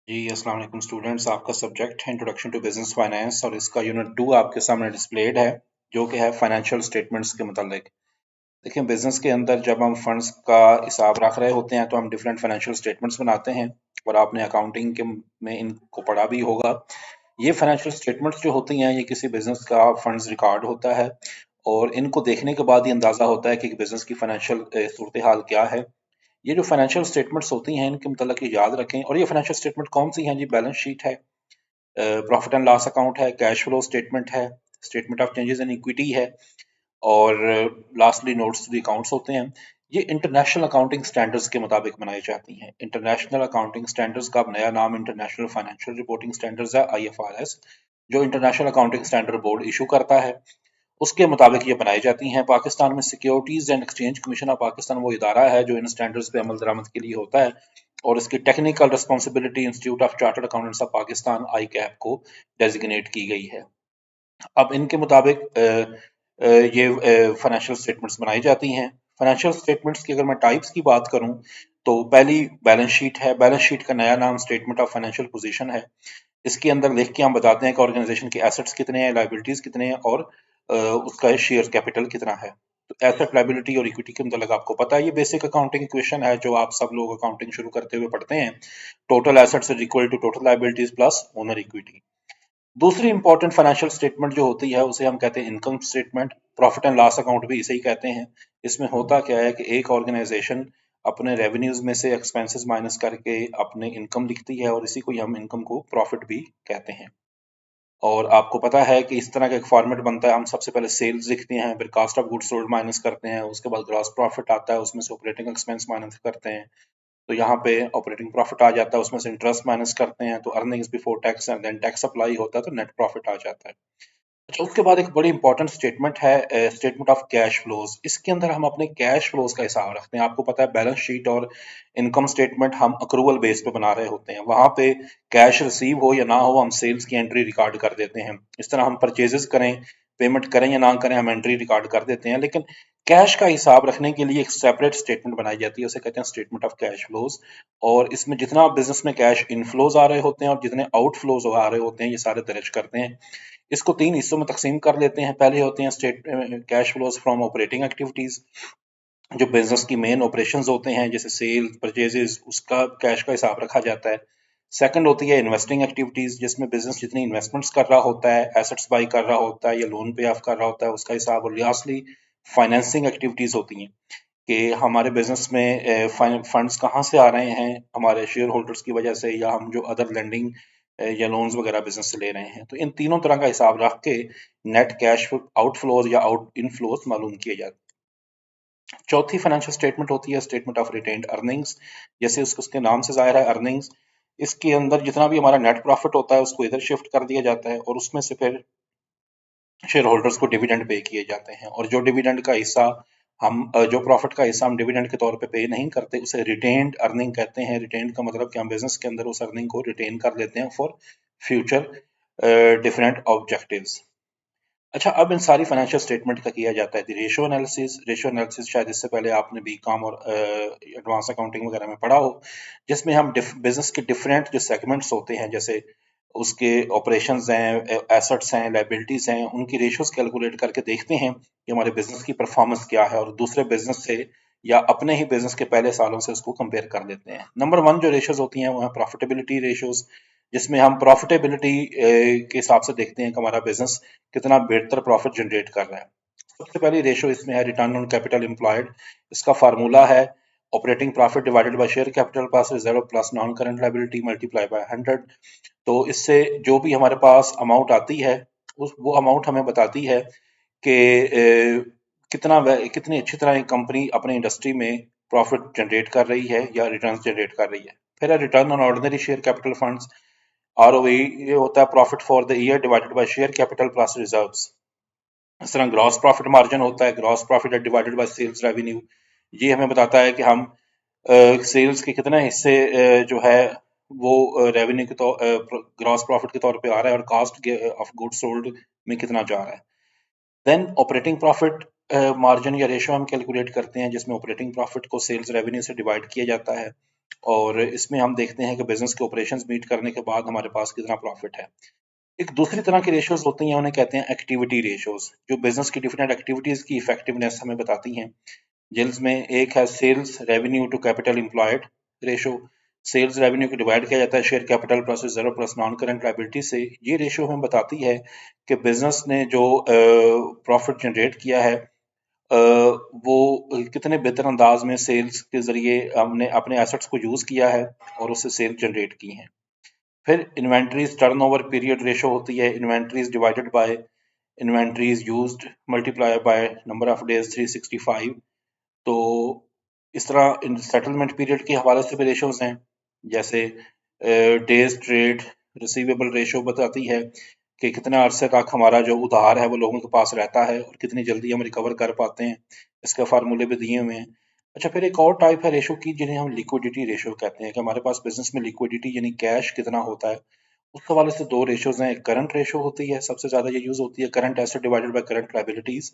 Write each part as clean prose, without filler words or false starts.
जी अस्सलाम वालेकुम स्टूडेंट्स, आपका सब्जेक्ट है इंट्रोडक्शन टू बिजनेस फाइनेंस और इसका यूनिट 2 आपके सामने डिस्प्लेड है जो कि है फाइनेंशियल स्टेटमेंट्स के मुतालिक। देखिए, बिजनेस के अंदर जब हम फंड्स का हिसाब रख रहे होते हैं तो हम डिफरेंट फाइनेंशियल स्टेटमेंट्स बनाते हैं और आपने अकाउंटिंग के में इनको पढ़ा भी होगा। ये फाइनेंशियल स्टेटमेंट्स जो होती हैं ये किसी बिजनेस का फंड्स रिकॉर्ड होता है और इनको देखने के बाद ही अंदाजा होता है कि बिजनेस की फाइनेंशियल सूरत हाल क्या है। ये जो फाइनेंशियल स्टेटमेंट्स होती हैं इनके मतलब ये याद रखें। और ये फाइनेंशियल स्टेटमेंट कौन सी हैं जी? बैलेंस शीट है, प्रॉफिट एंड लॉस अकाउंट है, कैश फ्लो स्टेटमेंट है, statement of changes in equity है और lastly notes to the accounts होते हैं। ये इंटरनेशनल अकाउंटिंग स्टैंडर्ड्स के मुताबिक बनाई जाती हैं। इंटरनेशनल अकाउंटिंग स्टैंडर्ड्स का अब नया नाम इंटरनेशनल फाइनेंशियल रिपोर्टिंग स्टैंडर्ड्स है, IFRS, जो international accounting standard board issue करता है। उसके मुताबिक ये बनाई जाती हैं। पाकिस्तान में securities and exchange commission of Pakistan वो इदारा है जो इन स्टैंडर्ड्स पे अमल दरामद के लिए होता है और इसकी technical responsibility institute of chartered accountants of Pakistan ICAP को डेजिग्नेट की गई है। अब इनके मुताबिक ये फाइनेंशियल स्टेटमेंट्स बनाई जाती हैं। फाइनेंशियल स्टेटमेंट्स की अगर मैं टाइप्स की बात करूं तो पहली बैलेंस शीट है। बैलेंस शीट का नया नाम स्टेटमेंट ऑफ फाइनेंशियल पोजीशन है। इसके अंदर लिख के हम बताते हैं कि ऑर्गेनाइजेशन के एसेट्स कितने हैं, लायबिलिटीज कितने हैं और उसका शेयर कैपिटल कितना है। तो एसेट, लायबिलिटी और इक्विटी के मतलब आपको पता है, ये बेसिक अकाउंटिंग इक्वेशन है जो आप सब लोग अकाउंटिंग शुरू करते हुए पढ़ते हैं। Total assets is equal to total liabilities plus owner equity. दूसरी इंपॉर्टेंट फाइनेंशियल स्टेटमेंट जो होती है उसे हम कहते हैं income statement. Profit and loss account भी इसे ही कहते हैं। इसमें होता क्या है कि एक ऑर्गेनाइजेशन अपने रेवेन्यूज में से एक्सपेंसेस माइनस करके अपने इनकम लिखती है और इसी को ही हम इनकम को प्रॉफिट भी कहते हैं। और आपको पता है कि इस तरह का एक फॉर्मेट बनता है। हम सबसे पहले सेल्स लिखते हैं, फिर cost of goods sold minus करते हैं, उसके बाद ग्रॉस प्रॉफिट आता है, उसमें से ऑपरेटिंग एक्सपेंस माइनस करते हैं। तो यहाँ पे ऑपरेटिंग प्रॉफिट आ जाता है, उसमें से इंटरेस्ट माइनस करते हैं तो earnings before tax and then tax apply होता है तो नेट प्रॉफिट आ जाता है। अच्छा, उसके बाद एक बड़ी इंपॉर्टेंट स्टेटमेंट है स्टेटमेंट ऑफ कैश फ्लोज। इसके अंदर हम अपने कैश फ्लोज का हिसाब रखते हैं। आपको पता है बैलेंस शीट और इनकम स्टेटमेंट हम अक्रूवल बेस पे बना रहे होते हैं। वहां पे कैश रिसीव हो या ना हो हम सेल्स की एंट्री रिकॉर्ड कर देते हैं। इस तरह हम परचेजेस करें, पेमेंट करें या ना करें, हम एंट्री रिकॉर्ड कर देते हैं। लेकिन कैश का हिसाब रखने के लिए एक सेपरेट स्टेटमेंट बनाई जाती है, उसे कहते हैं स्टेटमेंट ऑफ कैश फ्लोज। और इसमें जितना बिजनेस में कैश इनफ्लोज आ रहे होते हैं और जितने आउटफ्लोज आ रहे होते हैं ये सारे दर्ज करते हैं। इसको 3 हिस्सों में तकसीम कर लेते हैं। पहले होते हैं state cash flows from operating activities, जो बिजनेस की मेन ऑपरेशंस होते हैं जैसे सेल, परचेजेस, उसका कैश का हिसाब रखा जाता है। सेकंड होती है इन्वेस्टिंग एक्टिविटीज, जिसमें बिजनेस जितनी इन्वेस्टमेंट्स कर रहा होता है, एसेट्स बाई कर रहा होता है या लोन पे ऑफ कर रहा होता है, उसका हिसाब। और लास्टली फाइनेंसिंग एक्टिविटीज होती हैं कि हमारे बिजनेस में फंड्स कहाँ से आ रहे हैं, हमारे शेयर होल्डर्स की वजह से या हम जो अदर लेंडिंग या लोन्स वगैरह बिजनेस से ले रहे हैं। तो इन तीनों तरह का हिसाब रख के नेट कैश आउटफ्लोज या आउट इनफ्लोज मालूम किए जाते हैं। चौथी फाइनेंशियल स्टेटमेंट होती है स्टेटमेंट ऑफ रिटेन्ड अर्निंग्स। जैसे उसके नाम से जाहिर है अर्निंग्स, इसके अंदर जितना भी हमारा नेट प्रॉफिट होता है उसको इधर शिफ्ट कर दिया जाता है और उसमें से फिर शेयर होल्डर्स को डिविडेंड पे किए जाते हैं। और जो डिविडेंड का हिस्सा हम जो प्रॉफिट का हिस्सा हम डिविडेंड के तौर पे नहीं करते उसे रिटेन्ड अर्निंग कहते हैं। रिटेन्ड का मतलब कि हम बिजनेस के अंदर उस अर्निंग को रिटेन कर लेते हैं फॉर फ्यूचर डिफरेंट ऑब्जेक्टिव्स। अच्छा, अब इन सारी फाइनेंशियल स्टेटमेंट का किया जाता है रेशियो एनालिसिस। रेशियो एनालिसिस शायद इससे पहले आपने बीकॉम और एडवांस अकाउंटिंग वगैरह में पढ़ा हो, जिसमें हम बिजनेस के डिफरेंट जो सेगमेंट्स होते हैं, जैसे उसके ऑपरेशंस हैं, एसेट्स हैं, लायबिलिटीज हैं, उनकी रेशियोज कैलकुलेट करके देखते हैं कि हमारे बिजनेस की परफॉर्मेंस क्या है और दूसरे बिजनेस से या अपने ही बिजनेस के पहले सालों से उसको कंपेयर कर लेते हैं। नंबर वन जो रेशियोज होती हैं वो है प्रॉफिटेबिलिटी रेशियोज, जिसमें हम प्रॉफिटेबिलिटी के हिसाब से देखते हैं कि हमारा बिजनेस कितना बेहतर प्रॉफिट जनरेट कर रहा है। सबसे पहली रेशियो इसमें है रिटर्न ऑन कैपिटल एम्प्लॉयड। इसका फार्मूला है operating profit divided by share capital plus reserve plus non current liability multiply by 100। तो इससे जो भी हमारे पास अमाउंट आती है उस वो अमाउंट हमें बताती है कि कितनी अच्छी तरह एक कंपनी अपने इंडस्ट्री में प्रॉफिट जनरेट कर रही है या रिटर्न जनरेट कर रही है। फिर है return on ordinary share capital funds, ROE। ये होता है profit for the year divided by share capital plus reserves. इस तरह ग्रॉस प्रॉफिट मार्जिन होता है, gross profit divided by sales revenue. ये हमें बताता है कि हम सेल्स के कितने हिस्से जो है वो रेवेन्यू के तौर ग्रॉस प्रॉफिट के तौर पे आ रहा है और कॉस्ट ऑफ गुड्स सोल्ड में कितना जा रहा है। देन ऑपरेटिंग प्रॉफिट मार्जिन या रेशो हम कैलकुलेट करते हैं, जिसमें ऑपरेटिंग प्रॉफिट को सेल्स रेवेन्यू से डिवाइड किया जाता है और इसमें हम देखते हैं कि बिजनेस के ऑपरेशंस मीट करने के बाद हमारे पास कितना प्रॉफिट है। एक दूसरी तरह की रेशियोज होती हैं, उन्हें कहते हैं एक्टिविटी रेशियोज, जो बिजनेस की डिफरेंट एक्टिविटीज की इफेक्टिवनेस हमें बताती हैं। जिसमें एक है sales revenue to capital employed ratio. Sales revenue को डिवाइड किया जाता है share capital plus reserve plus non current liability से। ये रेशियो हमें बताती है कि बिजनेस ने जो प्रॉफिट जनरेट किया है वो कितने बेहतर अंदाज में सेल्स के जरिए हमने अपने एसेट्स को यूज किया है और उससे सेल जनरेट की हैं। फिर इन्वेंट्रीज टर्नओवर पीरियड रेशो होती है, inventories divided by inventories used multiply by number of days 365। तो इस तरह इन सेटलमेंट पीरियड के हवाले से भी रेशोज हैं, जैसे डेज ट्रेड रिसीवेबल रेशो बताती है कि कितना अरसे तक हमारा जो उधार है वो लोगों के पास रहता है और कितनी जल्दी हम रिकवर कर पाते हैं। इसके फार्मूले भी दिए हुए हैं। अच्छा, फिर एक और टाइप है रेशो की जिन्हें हम लिक्विडिटी रेशो कहते हैं, कि हमारे पास बिजनेस में लिक्विडिटी यानी कैश कितना होता है। उस हवाले से दो रेशोज हैं, करंट रेशो होती है, सबसे ज्यादा ये यूज होती है, current asset divided by current liabilities.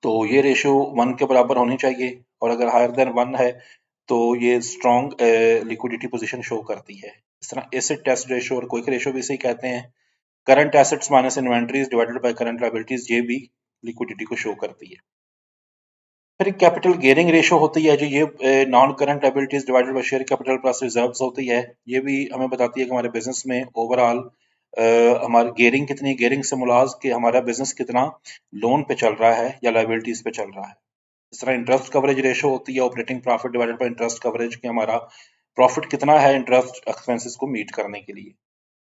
तो ये रेशियो 1 के बराबर होनी चाहिए और अगर हायर देन 1 है तो ये स्ट्रॉन्ग लिक्विडिटी पोजीशन शो करती है। इस तरह एसिड टेस्ट रेशियो और क्विक रेशियो भी इसे ही कहते हैं। Current assets minus inventories divided by current liabilities, ये भी लिक्विडिटी को शो करती है। फिर एक कैपिटल गियरिंग रेशियो होती है, जो ये non current liabilities divided by share capital plus reserves होती है। ये भी हमें बताती है कि हमारे बिजनेस में ओवरऑल हमारी गियरिंग कितनी, गियरिंग से मुराद कि हमारा बिजनेस कितना लोन पे चल रहा है या लायबिलिटीज पे चल रहा है। इस तरह इंटरेस्ट कवरेज रेशो होती है, operating profit divided bye interest coverage, कि हमारा प्रॉफिट कितना है इंटरेस्ट एक्सपेंसेस को मीट करने के लिए।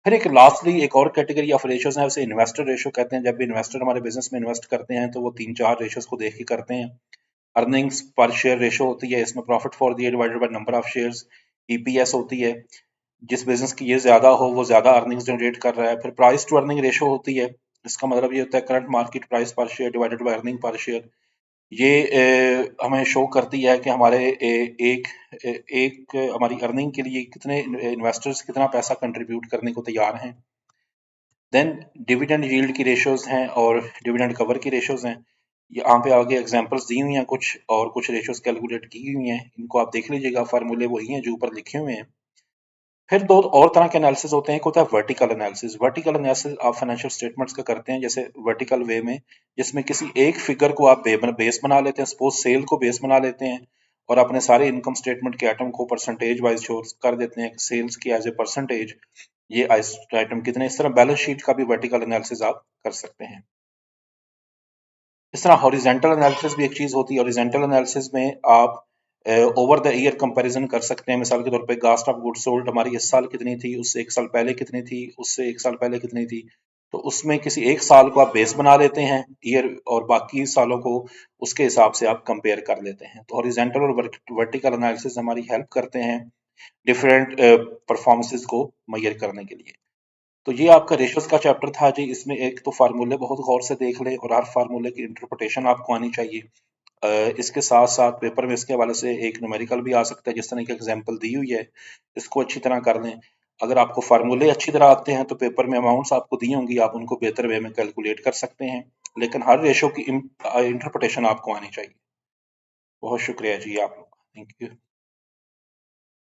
फिर एक लास्टली एक और कैटेगरी ऑफ रेशियोज है, उसे इन्वेस्टर रेशियो कहते हैं। जब भी इन्वेस्टर हमारे बिजनेस में इन्वेस्ट करते हैं तो वो 3-4 रेशियोज को देख के करते हैं। अर्निंग्स पर शेयर रेशो होती है, इसमें profit for the year divided by number of shares. EPS होती है, जिस बिजनेस की ये ज्यादा हो वो ज्यादा अर्निंग्स जनरेट कर रहा है। फिर प्राइस टू अर्निंग रेशो होती है, इसका मतलब ये होता है करंट मार्केट प्राइस पर share divided by earning per share. ये हमें शो करती है कि हमारे एक हमारी अर्निंग के लिए कितने इन्वेस्टर्स कितना पैसा कंट्रीब्यूट करने को तैयार हैं। देन डिविडेंड यील्ड की रेशियोज हैं और डिविडेंड कवर की रेशियोज हैं। यहाँ पे आगे एग्जांपल्स दी हुई हैं कुछ, और कुछ रेशियोज कैलकुलेट की हुई हैं, इनको आप देख लीजिएगा, फार्मूले वही हैं जो ऊपर लिखे हुए हैं। फिर दो और तरह के एनालिसिस होते हैं, एक होता है वर्टिकल एनालिसिस। वर्टिकल एनालिसिस आप फाइनेंशियल स्टेटमेंट्स का करते हैं जैसे वर्टिकल वे में, जिसमें किसी एक फिगर को आप बेस बना लेते हैं, सपोज सेल को बेस बना लेते हैं और अपने सारे इनकम स्टेटमेंट के आइटम को परसेंटेज वाइज शो कर देते हैं, सेल्स की एज ए परसेंटेज ये आइटम कितने। इस तरह बैलेंस शीट का भी वर्टिकल एनालिसिस आप कर सकते हैं। इस तरह हॉरिजेंटल एनालिसिस भी एक चीज होती है। हॉरिजेंटल एनालिसिस में आप ओवर द ईयर कंपैरिजन कर सकते हैं। मिसाल के तौर पे कास्ट ऑफ गुड्स सोल्ड हमारी इस साल कितनी थी, उससे एक साल पहले कितनी थी, उससे एक साल पहले कितनी थी। तो उसमें किसी एक साल को आप बेस बना लेते हैं ईयर, और बाकी सालों को उसके हिसाब से आप कंपेयर कर लेते हैं। तो हॉरिजेंटल और वर्टिकल एनालिसिस हमारी हेल्प करते हैं डिफरेंट परफॉर्मेंसेस को मेजर करने के लिए। तो ये आपका रेशियोज का चैप्टर था जी। इसमें एक तो फार्मूले बहुत गौर से देख लें और हर फार्मूले की इंटरप्रिटेशन आपको आनी चाहिए। इसके साथ साथ पेपर में इसके हवाले से एक न्यूमेरिकल भी आ सकता है, जिस तरह की एग्जांपल दी हुई है, इसको अच्छी तरह कर लें। अगर आपको फार्मूले अच्छी तरह आते हैं तो पेपर में अमाउंट्स आपको दी होंगी, आप उनको बेहतर वे में कैलकुलेट कर सकते हैं, लेकिन हर रेशो की इंटरप्रिटेशन आपको आनी चाहिए। बहुत शुक्रिया जी आप लोग, थैंक यू।